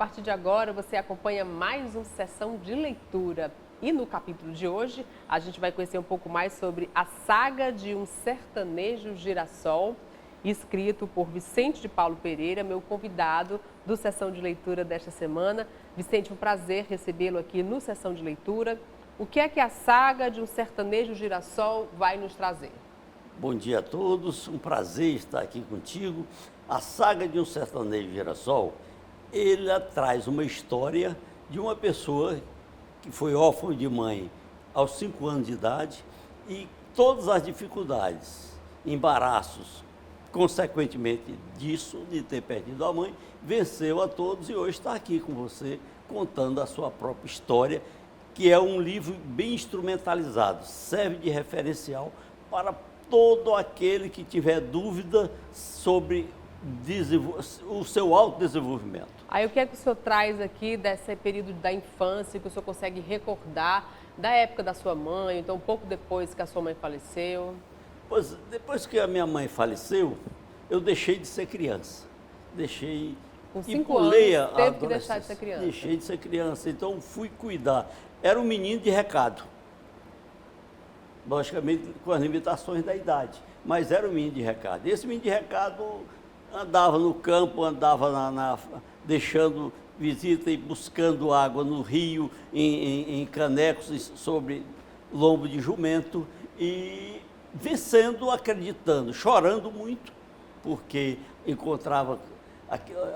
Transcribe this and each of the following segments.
partir de agora você acompanha mais uma sessão de leitura. E no capítulo de hoje, a gente vai conhecer um pouco mais sobre a saga de um sertanejo girassol, escrito por Vicente de Paulo Pereira, meu convidado do Sessão de Leitura desta semana. Vicente, um prazer recebê-lo aqui no Sessão de Leitura. O que é que a saga de um sertanejo girassol vai nos trazer? Bom dia a todos, um prazer estar aqui contigo. A saga de um sertanejo girassol, ela traz uma história de uma pessoa que foi órfã de mãe aos 5 anos de idade e todas as dificuldades, embaraços, consequentemente disso, de ter perdido a mãe, venceu a todos e hoje está aqui com você contando a sua própria história, que é um livro bem instrumentalizado, serve de referencial para todo aquele que tiver dúvida sobre o seu autodesenvolvimento. Aí o que é que o senhor traz aqui desse período da infância, que o senhor consegue recordar da época da sua mãe, então um pouco depois que a sua mãe faleceu? Pois, depois que a minha mãe faleceu, eu deixei de ser criança. Deixei Com e 5 pulei anos, a teve que deixar de ser criança. Deixei de ser criança, então fui cuidar. Era um menino de recado. Logicamente com as limitações da idade, mas era um menino de recado. E esse menino de recado andava no campo, andava deixando visita e buscando água no rio, em canecos sobre lombo de jumento e vencendo, acreditando, chorando muito, porque encontrava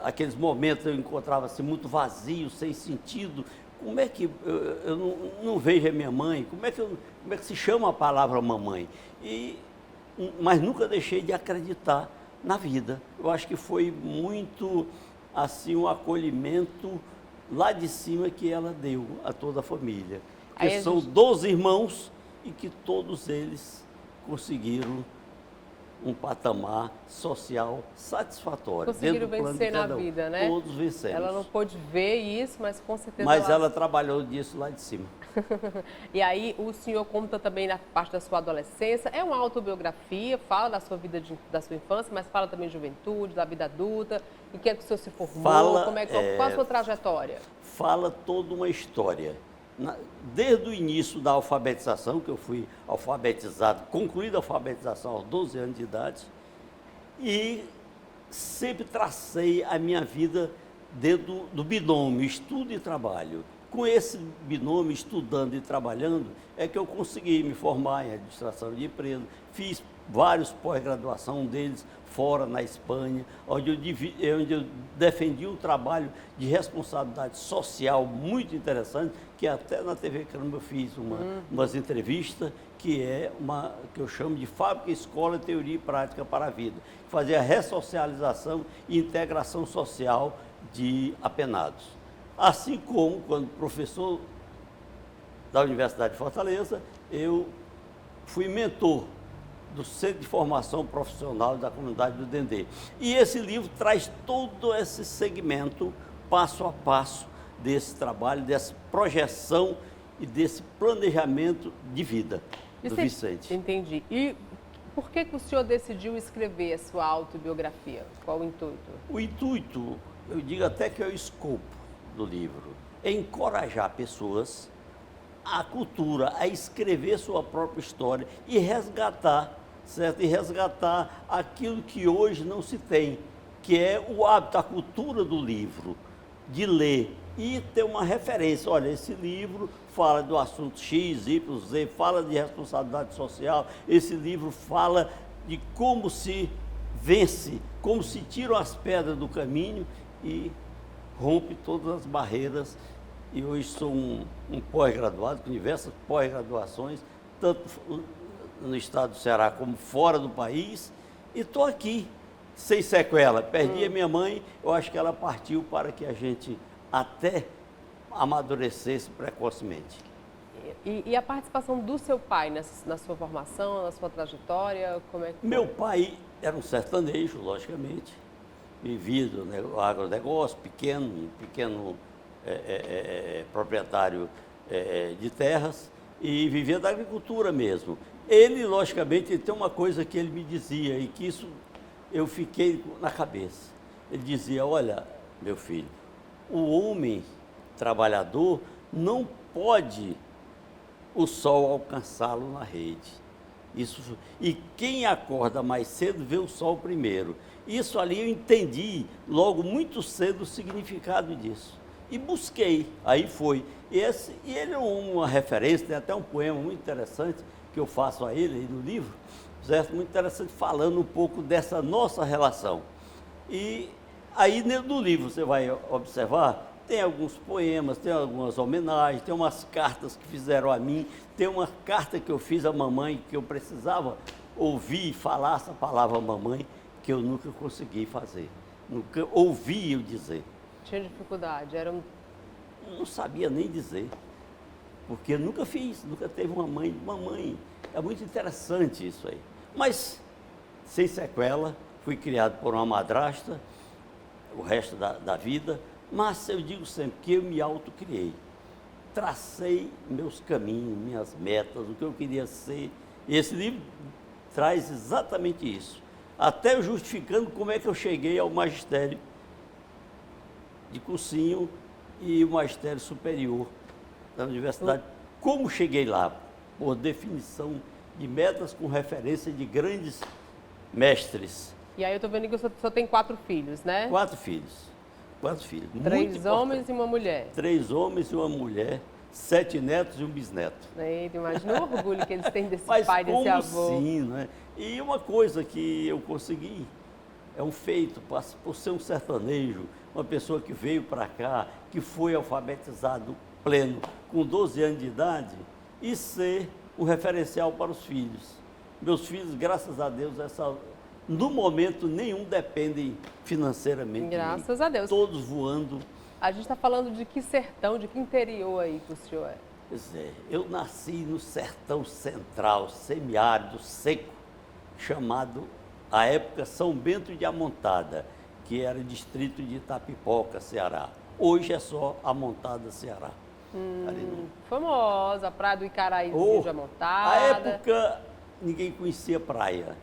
aqueles momentos, eu encontrava-se muito vazio, sem sentido. Como é que eu não vejo a minha mãe? Como é que se chama a palavra mamãe? Mas nunca deixei de acreditar na vida. Eu acho que foi muito assim um acolhimento lá de cima que ela deu a toda a família. Que são 12 irmãos e que todos eles conseguiram um patamar social satisfatório. Conseguiram vencer na vida, né? Todos vencemos. Ela não pôde ver isso, mas com certeza Mas ela trabalhou disso lá de cima. E aí o senhor conta também na parte da sua adolescência, é uma autobiografia, fala da sua vida, da sua infância, mas fala também de juventude, da vida adulta, em que é que o senhor se formou, qual a sua trajetória? Fala toda uma história. Desde o início da alfabetização, que eu fui alfabetizado, concluída a alfabetização aos 12 anos de idade, e sempre tracei a minha vida dentro do binômio estudo e trabalho. Com esse binômio, estudando e trabalhando, é que eu consegui me formar em administração de empresa, fiz vários pós-graduação, um deles fora, na Espanha, onde eu defendi um trabalho de responsabilidade social muito interessante, que até na TV Caramba eu fiz umas entrevistas, que eu chamo de Fábrica, Escola, Teoria e Prática para a Vida, fazer a ressocialização e integração social de apenados. Assim como, quando professor da Universidade de Fortaleza, eu fui mentor do Centro de Formação Profissional da Comunidade do Dendê. E esse livro traz todo esse segmento, passo a passo, desse trabalho, dessa projeção e desse planejamento de vida do Vicente. Entendi. E por que o senhor decidiu escrever a sua autobiografia? Qual o intuito? O intuito, eu digo até que é o escopo do livro, é encorajar pessoas a cultura, a escrever sua própria história e resgatar, certo? E resgatar aquilo que hoje não se tem, que é o hábito, a cultura do livro, de ler e ter uma referência. Olha, esse livro fala do assunto X, Y, Z, fala de responsabilidade social, esse livro fala de como se vence, como se tiram as pedras do caminho e rompe todas as barreiras. E hoje sou um pós-graduado, com diversas pós-graduações, tanto no estado do Ceará como fora do país, e estou aqui, sem sequela. Perdi a minha mãe, eu acho que ela partiu para que a gente até amadurecesse precocemente. E a participação do seu pai na sua formação, na sua trajetória, como é que foi? Meu pai era um sertanejo, logicamente, vivia do agronegócio, pequeno proprietário de terras e vivia da agricultura mesmo. Ele, logicamente, tem uma coisa que ele me dizia e que isso eu fiquei na cabeça. Ele dizia: olha, meu filho, o homem trabalhador não pode o sol alcançá-lo na rede. E quem acorda mais cedo vê o sol primeiro. Isso ali eu entendi logo muito cedo o significado disso. E busquei, aí foi. E ele é uma referência, tem até um poema muito interessante que eu faço a ele aí no livro, certo? Muito interessante, falando um pouco dessa nossa relação. E aí no livro você vai observar, tem alguns poemas, tem algumas homenagens, tem umas cartas que fizeram a mim, tem uma carta que eu fiz à mamãe, que eu precisava ouvir falar essa palavra mamãe, que eu nunca consegui fazer. Nunca ouvi eu dizer. Tinha dificuldade, Não sabia nem dizer, porque eu nunca fiz, nunca teve uma mãe. Mamãe, é muito interessante isso aí. Mas, sem sequela, fui criado por uma madrasta, o resto da vida, mas eu digo sempre que eu me autocriei. Tracei meus caminhos, minhas metas, o que eu queria ser. E esse livro traz exatamente isso. Até justificando como é que eu cheguei ao magistério de cursinho e o magistério superior da universidade. Como cheguei lá? Por definição de metas com referência de grandes mestres. E aí eu estou vendo que o senhor tem 4 filhos, né? 4 filhos. 4 filhos. 3 homens e uma mulher. 3 homens e uma mulher, 7 netos e um bisneto. Eita, imagina o orgulho que eles têm desse Mas pai, desse como avô. sim, né? E uma coisa que eu consegui, é um feito, por ser um sertanejo, uma pessoa que veio para cá, que foi alfabetizado pleno, com 12 anos de idade, e ser um referencial para os filhos. Meus filhos, graças a Deus, no momento nenhum dependem financeiramente. Graças a Deus. Todos voando. A gente está falando de que sertão, de que interior aí que o senhor é? Pois é, eu nasci no sertão central, semiárido, seco, chamado, à época, São Bento de Amontada, que era distrito de Itapipoca, Ceará. Hoje é só Amontada, Ceará. Famosa, a praia do Icaraízinho de Amontada. Na época, ninguém conhecia praia.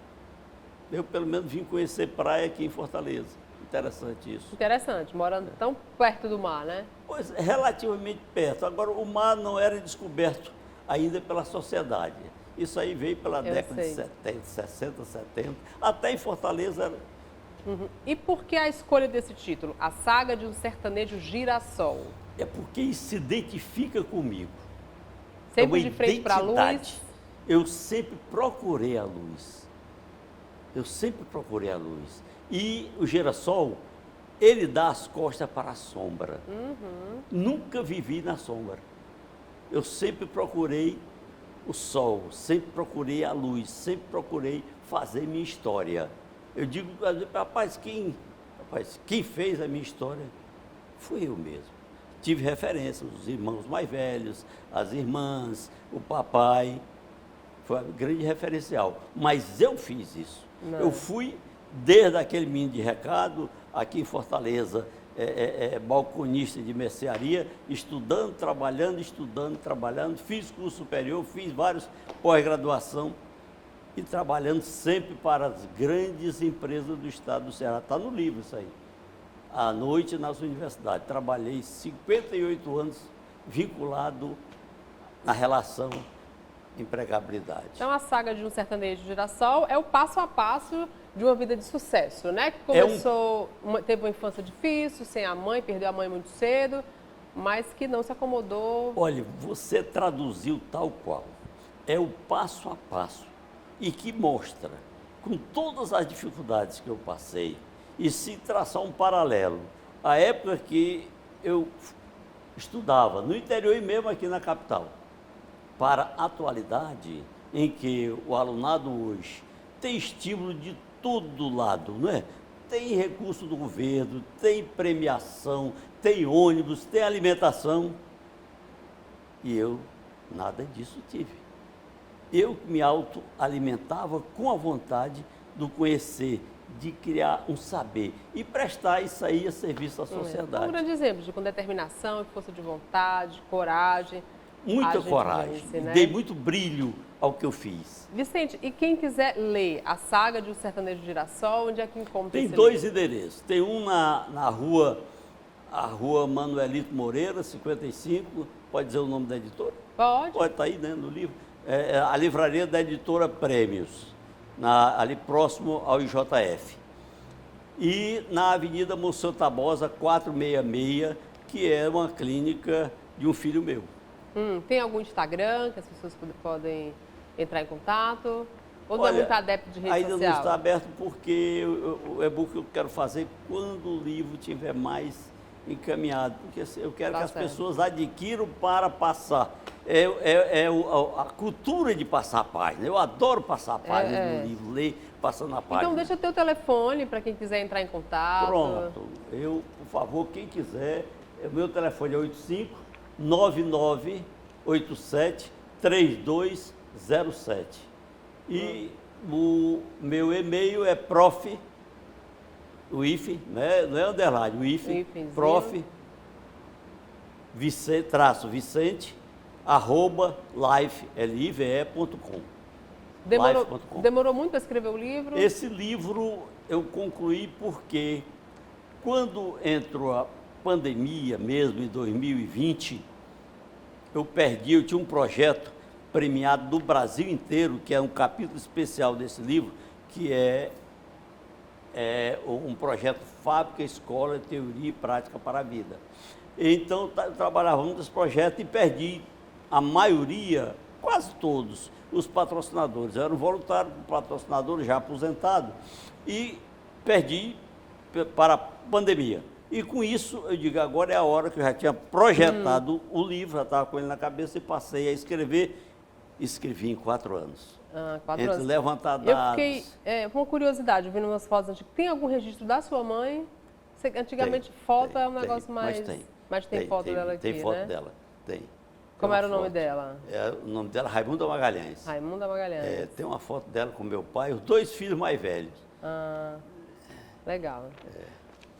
Eu, pelo menos, vim conhecer praia aqui em Fortaleza. Interessante isso. Interessante, morando tão perto do mar, né? Pois, relativamente perto. Agora, o mar não era descoberto ainda pela sociedade. Isso aí veio pela década de 70, 60, 70. Até em Fortaleza era... E por que a escolha desse título? A Saga de um Sertanejo Girassol. É porque isso se identifica comigo. Sempre de frente para a luz? Eu sempre procurei a luz. Eu sempre procurei a luz. E o girassol, ele dá as costas para a sombra. Nunca vivi na sombra. Eu sempre procurei o sol, sempre procurei a luz, sempre procurei fazer minha história. Eu digo, rapaz, quem fez a minha história fui eu mesmo. Tive referência, os irmãos mais velhos, as irmãs, o papai, foi um grande referencial. Mas eu fiz isso. Não. Eu fui, desde aquele menino de recado, aqui em Fortaleza, balconista de mercearia, estudando, trabalhando, fiz curso superior, fiz vários pós-graduação e trabalhando sempre para as grandes empresas do estado do Ceará. Está no livro isso aí. À noite nas universidades. Trabalhei 58 anos vinculado à relação de empregabilidade. Então, a Saga de um Sertanejo Girassol é o passo a passo de uma vida de sucesso, né? Que começou, teve uma infância difícil, sem a mãe, perdeu a mãe muito cedo, mas que não se acomodou. Olha, você traduziu tal qual. É o passo a passo e que mostra, com todas as dificuldades que eu passei, e se traçar um paralelo, a época que eu estudava no interior e mesmo aqui na capital, para a atualidade em que o alunado hoje tem estímulo de todo lado, não é? Tem recurso do governo, tem premiação, tem ônibus, tem alimentação. E eu nada disso tive. Eu me autoalimentava com a vontade do conhecer, de criar um saber e prestar isso aí a serviço à sociedade. Um grande exemplo de com determinação, força de vontade, coragem. Muita coragem, vence, né? Dei muito brilho ao que eu fiz. Vicente, e quem quiser ler a Saga de um Sertanejo Girassol, onde é que encontra Tem esse 2 livro? endereços. Tem um na rua a rua Manuelito Moreira, 55, pode dizer o nome da editora? Pode. Pode estar aí, né, no livro. É a livraria da editora Prêmios, ali próximo ao IJF. E na Avenida Monsenhor Tabosa, 466, que é uma clínica de um filho meu. Tem algum Instagram que as pessoas podem entrar em contato? Ou não é Olha, muito adepto de rede ainda social? não está aberto porque o e-book eu quero fazer quando o livro estiver mais encaminhado, porque eu quero que as pessoas adquiram para passar. A cultura de passar a página. Eu adoro passar a página no livro, ler passando a página. Então deixa teu telefone para quem quiser entrar em contato. Pronto. Por favor, quem quiser, o meu telefone é 85-9987-3207. E o meu e-mail é prof, o IF, né? Não é underline, o IF, prof, Vicente, @live.com. Demorou muito para escrever o livro? Esse livro eu concluí porque quando entrou a pandemia mesmo, em 2020, eu tinha um projeto premiado do Brasil inteiro, que é um capítulo especial desse livro, que é um projeto Fábrica, Escola, Teoria e Prática para a Vida. Então, eu trabalhava muito nesse projeto e perdi a maioria, quase todos, os patrocinadores. Eu era um voluntário, patrocinador já aposentado, e perdi para a pandemia. E com isso, eu digo, agora é a hora que eu já tinha projetado o livro, já estava com ele na cabeça e passei a escrever. Escrevi em 4 anos. 4 Entre anos. levantar dados. Eu fiquei com uma curiosidade, vendo umas fotos antigas. Tem algum registro da sua mãe? Antigamente, foto é um negócio mais... Mas tem foto dela aqui, Tem foto né? dela, tem. Como era o nome dela? O nome dela é Raimunda Magalhães. Raimunda Magalhães. Tem uma foto dela com meu pai, os 2 filhos mais velhos. Legal.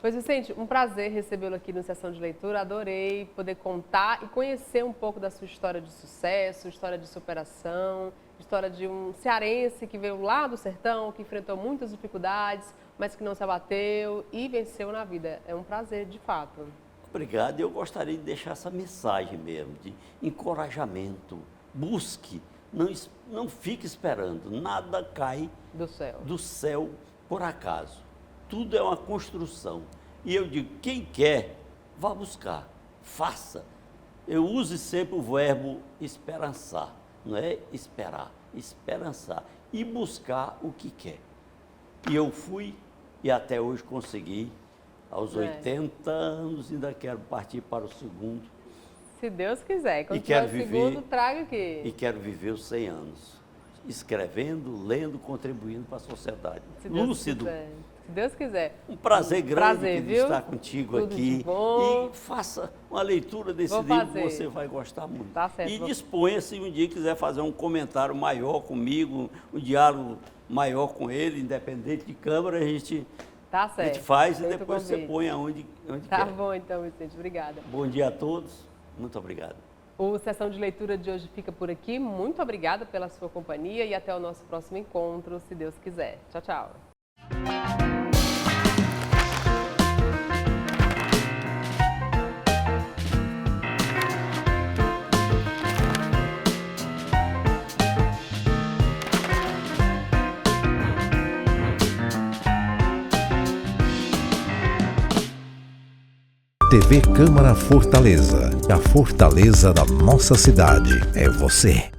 Pois, Vicente, um prazer recebê-lo aqui no Sessão de Leitura. Adorei poder contar e conhecer um pouco da sua história de sucesso, história de superação, história de um cearense que veio lá do sertão, que enfrentou muitas dificuldades, mas que não se abateu e venceu na vida. É um prazer, de fato. Obrigado. Eu gostaria de deixar essa mensagem mesmo, de encorajamento. Busque, não fique esperando. Nada cai do céu por acaso. Tudo é uma construção. E eu digo, quem quer, vá buscar, faça. Eu use sempre o verbo esperançar, não é esperar, esperançar e buscar o que quer. E eu fui e até hoje consegui. Aos 80 anos ainda quero partir para o segundo. Se Deus quiser. Quando tiver o segundo, traga aqui. E quero viver os 100 anos. Escrevendo, lendo, contribuindo para a sociedade. Lúcido. Se Deus quiser. Um prazer grande viu? Estar contigo Tudo aqui. De bom. E faça uma leitura desse livro que você vai gostar muito. Tá certo, e disponha, se um dia quiser fazer um comentário maior comigo, um diálogo maior com ele, independente de câmera, a gente faz e depois você põe aonde quer. Tá bom então, Vicente. Obrigada. Bom dia a todos. Muito obrigado. O Sessão de Leitura de hoje fica por aqui. Muito obrigada pela sua companhia e até o nosso próximo encontro, se Deus quiser. Tchau, tchau. TV Câmara Fortaleza, a fortaleza da nossa cidade é você.